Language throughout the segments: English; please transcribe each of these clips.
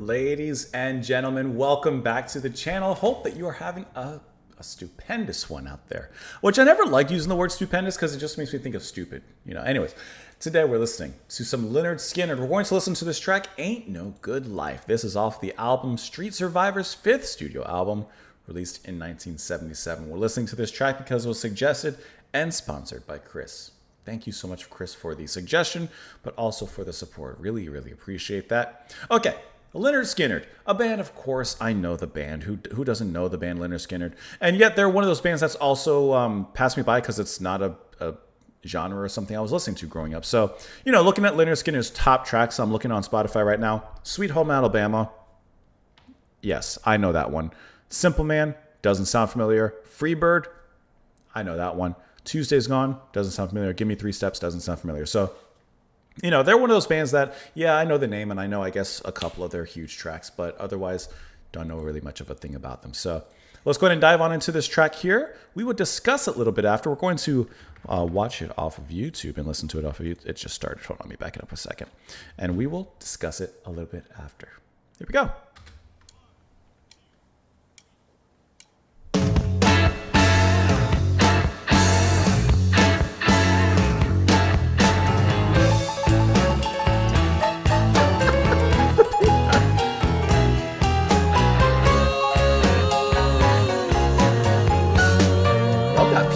Ladies and gentlemen, welcome back to the channel. Hope that you are having a stupendous one out there. Which I never liked using the word stupendous because it just makes me think of stupid. Anyways, today we're listening to some Lynyrd Skynyrd. We're going to listen to this track, Ain't No Good Life. This is off the album Street Survivor's 5th studio album, released in 1977. We're listening to this track because it was suggested and sponsored by Chris. Thank you so much, Chris, for the suggestion, but also for the support. Really, really appreciate that. Okay. Lynyrd Skynyrd, a band, of course, I know the band. Who doesn't know the band Lynyrd Skynyrd? And yet they're one of those bands that's also passed me by because it's not a genre or something I was listening to growing up. So, looking at Lynyrd Skynyrd's top tracks, I'm looking on Spotify right now. Sweet Home Alabama. Yes, I know that one. Simple Man, doesn't sound familiar. Freebird, I know that one. Tuesday's Gone, doesn't sound familiar. Give Me 3 Steps, doesn't sound familiar. So, they're one of those bands that, yeah, I know the name and I know, I guess, a couple of their huge tracks, but otherwise don't know really much of a thing about them. So let's go ahead and dive on into this track here. We will discuss it a little bit after. We're going to watch it off of YouTube and listen to it off of YouTube. It just started. Hold on, let me back it up a second. And we will discuss it a little bit after. Here we go.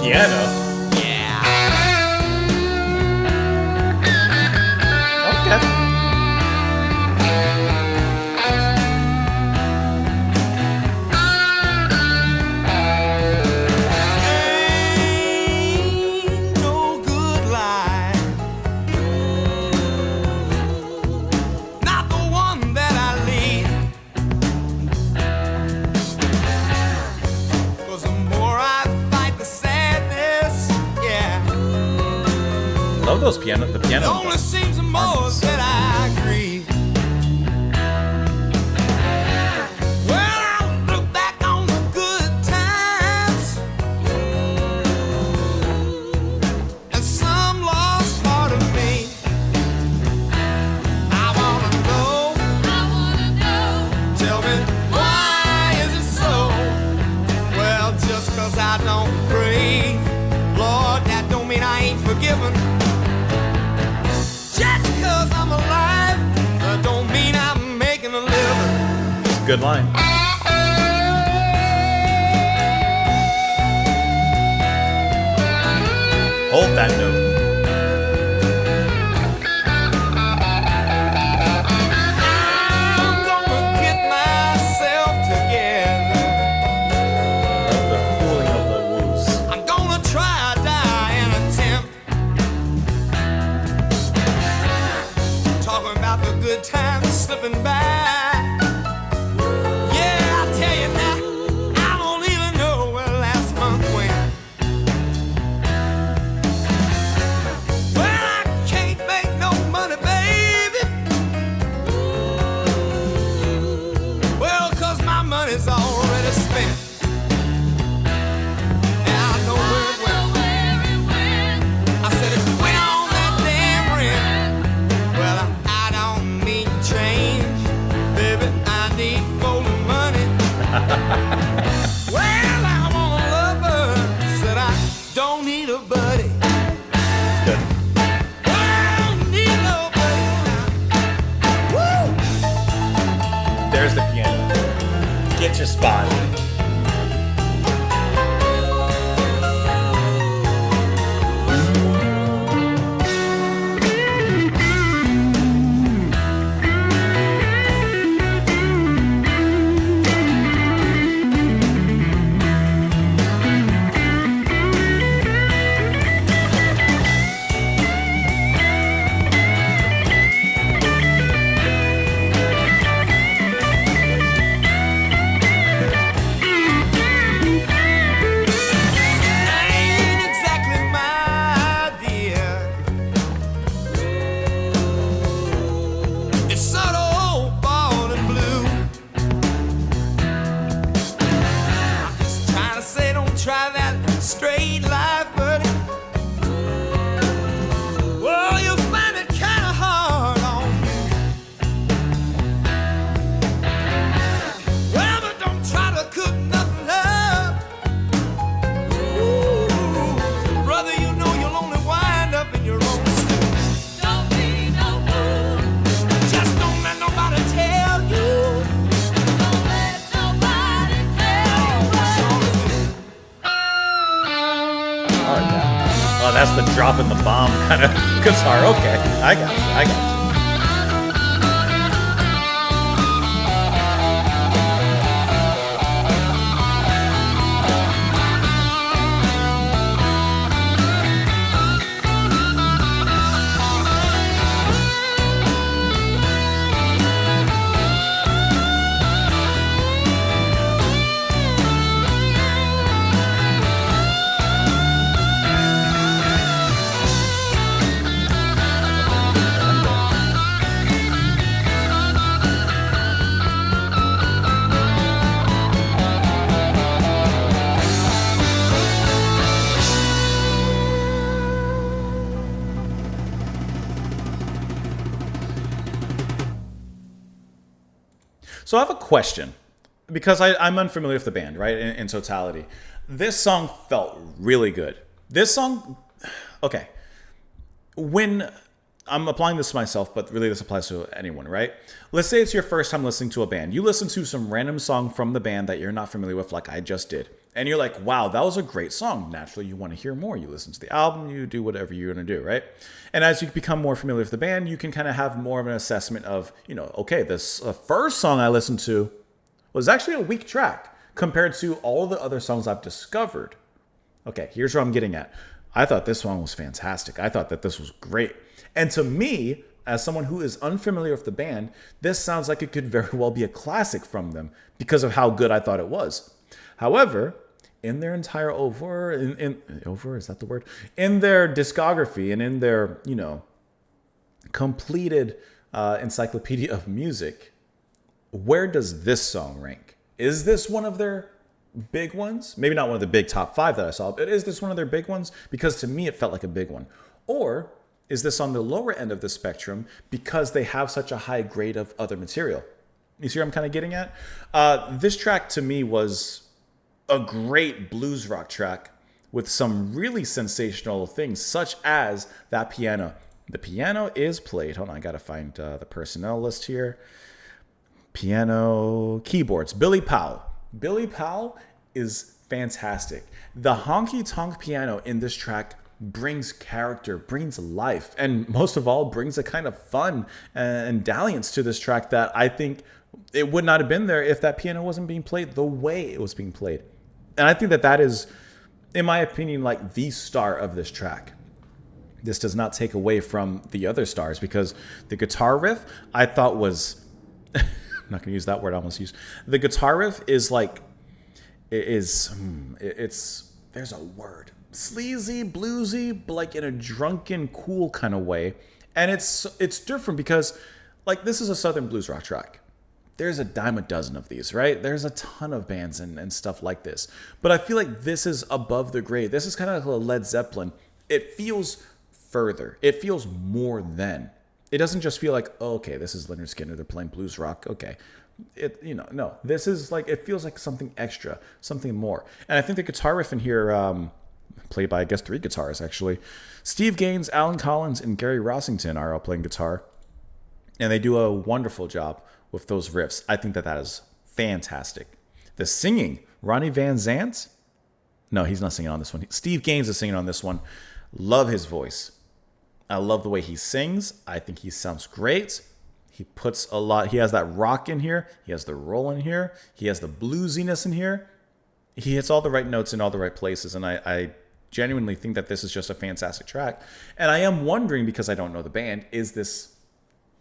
Piano. Yeah. Okay. Ain't no good life, not the one that I lead. 'Cause the more I fight the sadness, yeah, Love those the it piano. only seems the more that I grieve. Well, I look back on the good times and some lost part of me. I wanna know, tell me, why is it so? Well, just 'cause I don't pray, Lord, that don't mean I ain't forgiven. Just 'cause I'm alive, that don't mean I'm making a living. Good line. Hold that note. I'm gonna get myself together. Love the cooling of the woos. I'm gonna try, die, and attempt. Talking about the good times slipping by. Yeah, I tell you now, I don't even know where last month went. Well, I can't make no money, baby. Well, 'cause my money's already spent. And I know where it went. I said it went on that damn rent. Well, I don't need change, baby. I need folding money. Well, I want a lover, said I don't need a buddy. Good. I don't need nobody now. Woo! There's the piano. Get your spot. the dropping the bomb kind of guitar. Okay, I got you. I got you. So I have a question, because I'm unfamiliar with the band, right, in totality. This song felt really good. This song, okay, when I'm applying this to myself, but really this applies to anyone, right? Let's say it's your first time listening to a band. You listen to some random song from the band that you're not familiar with, like I just did. And you're like, wow, that was a great song. Naturally, you want to hear more. You listen to the album, you do whatever you're going to do, right? And as you become more familiar with the band, you can kind of have more of an assessment of, okay, this first song I listened to was actually a weak track compared to all the other songs I've discovered. Okay, here's where I'm getting at. I thought this song was fantastic. I thought that this was great. And to me, as someone who is unfamiliar with the band, this sounds like it could very well be a classic from them because of how good I thought it was. However, in their entire is that the word? In their discography and in their, completed encyclopedia of music, where does this song rank? Is this one of their big ones? Maybe not one of the big top 5 that I saw, but is this one of their big ones? Because to me, it felt like a big one. Or is this on the lower end of the spectrum because they have such a high grade of other material? You see where I'm kind of getting at? This track to me was a great blues rock track with some really sensational things, such as that piano. The piano is played. Hold on, I gotta find the personnel list here. Piano, keyboards, Billy Powell. Billy Powell is fantastic. The honky-tonk piano in this track brings character, brings life, and most of all, brings a kind of fun and dalliance to this track that I think it would not have been there if that piano wasn't being played the way it was being played. And I think that is, in my opinion, like the star of this track. This does not take away from the other stars because the guitar riff I thought was, I'm not going to use that word I almost used. The guitar riff is like, there's a word. Sleazy, bluesy, but like in a drunken, cool kind of way. And it's different because like this is a Southern blues rock track. There's a dime a dozen of these, right? There's a ton of bands and stuff like this. But I feel like this is above the grade. This is kind of like a Led Zeppelin. It feels further. It feels more than. It doesn't just feel like, oh, okay, this is Lynyrd Skynyrd. They're playing blues rock. Okay. No. This is like, it feels like something extra, something more. And I think the guitar riff in here, played by, I guess, 3 guitarists, actually. Steve Gaines, Alan Collins, and Gary Rossington are all playing guitar. And they do a wonderful job with those riffs. I think that is fantastic. The singing, Ronnie Van Zant? No, he's not singing on this one. Steve Gaines is singing on this one. Love his voice. I love the way he sings. I think he sounds great. He puts a lot, he has that rock in here. He has the roll in here. He has the bluesiness in here. He hits all the right notes in all the right places. And I genuinely think that this is just a fantastic track. And I am wondering, because I don't know the band, is this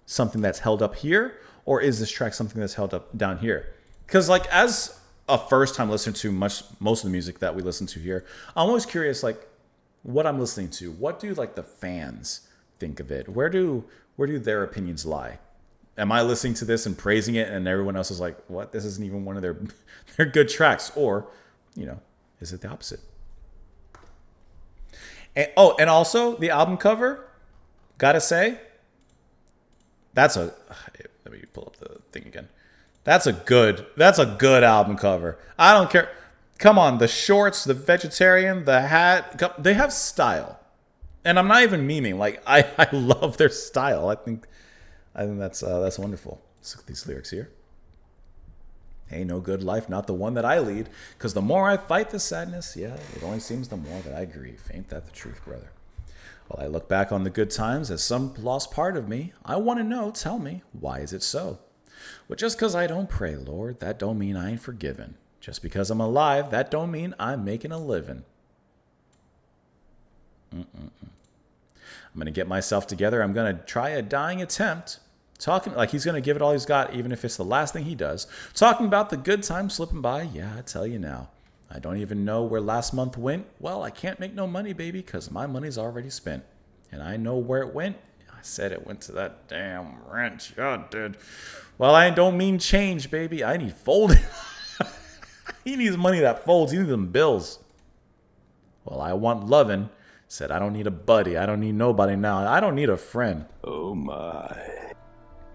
something that's held up here? Or is this track something that's held up down here? Because like as a first time listener to most of the music that we listen to here, I'm always curious like what I'm listening to. What do like the fans think of it? Where do their opinions lie? Am I listening to this and praising it and everyone else is like, what? This isn't even one of their good tracks. Or, is it the opposite? And also the album cover, gotta say, let me pull up the thing again. That's a good album cover. I don't care. Come on, the shorts, the vegetarian, the hat, they have style. And I'm not even memeing. Like I love their style. I think that's wonderful. Let's look at these lyrics here. Ain't no good life, not the one that I lead. Because the more I fight the sadness, yeah, it only seems the more that I grieve. Ain't that the truth, brother? While I look back on the good times as some lost part of me, I want to know, tell me, why is it so? Well, just because I don't pray, Lord, that don't mean I ain't forgiven. Just because I'm alive, that don't mean I'm making a living. I'm going to get myself together. I'm going to try a dying attempt. Talking like he's going to give it all he's got, even if it's the last thing he does. Talking about the good times slipping by, yeah, I tell you now. I don't even know where last month went. Well, I can't make no money, baby, because my money's already spent. And I know where it went. I said it went to that damn ranch. Yeah, it did. Well, I don't mean change, baby. I need folding. He needs money that folds. He needs them bills. Well, I want loving. Said, I don't need a buddy. I don't need nobody now. I don't need a friend. Oh, my.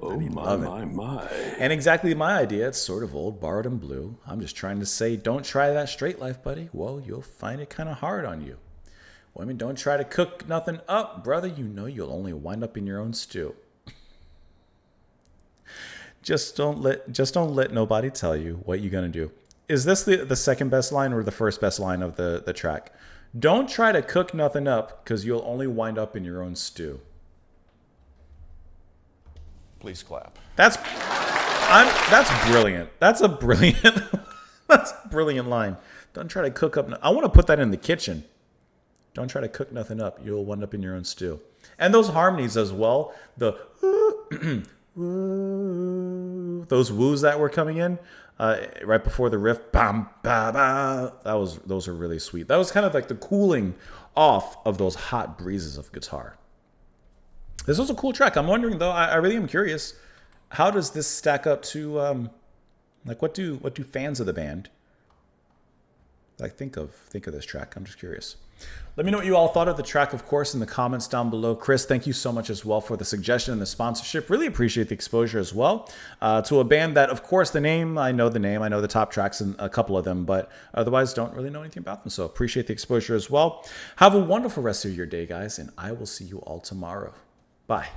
Oh, my. And exactly my idea. It's sort of old, borrowed, and blue. I'm just trying to say, don't try that straight life, buddy. Well, you'll find it kind of hard on you. Women, don't try to cook nothing up, brother. You know you'll only wind up in your own stew. Just don't let nobody tell you what you're gonna do. Is this the second best line or the first best line of the track? Don't try to cook nothing up, because you'll only wind up in your own stew. Please clap. That's brilliant. That's a brilliant line. Don't try to cook up. I want to put that in the kitchen. Don't try to cook nothing up. You'll wind up in your own stew. And those harmonies as well. The those woos that were coming in right before the riff. Bam, ba, ba. Those are really sweet. That was kind of like the cooling off of those hot breezes of guitar. This was a cool track. I'm wondering though. I really am curious. How does this stack up to like what do fans of the band like think of this track? I'm just curious. Let me know what you all thought of the track, of course, in the comments down below. Chris, thank you so much as well for the suggestion and the sponsorship. Really appreciate the exposure as well to a band that, of course, I know the top tracks and a couple of them, but otherwise don't really know anything about them. So appreciate the exposure as well. Have a wonderful rest of your day, guys, and I will see you all tomorrow. Bye.